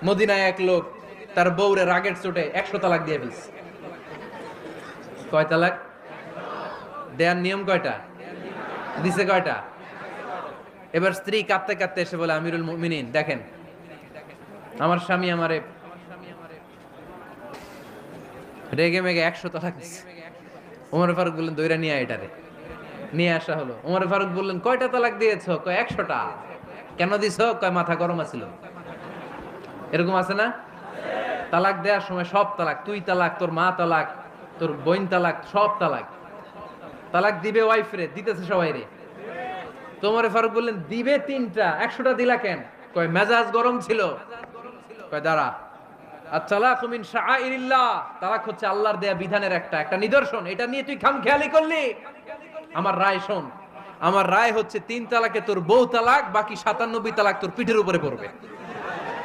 মদিনায় এক লোক তার বউরে রাগের চোটে 100 তালাক দিয়ে ফেলছে। কয় তালাক দেয়ার নিয়ম কয়টা? দিছে কয়টা? এবার স্ত্রী কাঁদতে কাঁদতে এসে বলে, আমিরুল মুমিনিন দেখেন, আমার স্বামী আমারে রেগে মেগে 100 তালাক দিছে। ওমর ফারুক বললেন, দইরা নিয়ে আয় এটারে। নিয়ে আসা হলো। ওমর ফারুক বললেন, কয়টা তালাক দিয়েছো? কয় 100টা। কেন দিছো? কয় মাথা গরম আছিল। এরকম আছে না? তালাক দেওয়ার সময় সব তালাক, তুই তালাক, তোর মা তালাক, তোর বোন তালাক, সব তালাক। তালাক দিবে ওয়াইফ রে, দিতেছে সবাই রে। তোমারে ফারুক বললেন, দিবে 3টা, 100টা দিলা কেন? কয় মেজাজ গরম ছিল। কয় দাঁড়া, আত-তালাকু মিন শাআইরিল্লাহ, তালাক হচ্ছে আল্লাহর দেয়া বিধানের একটা নিদর্শন। এটা নিয়ে তুই খামখেয়ালি করলি। আমার রায় শোন, আমার রায় হচ্ছে 3 তালাকে তোর বউ তালাক, বাকি 97 তালাক তোর পিঠের উপরে পড়বে।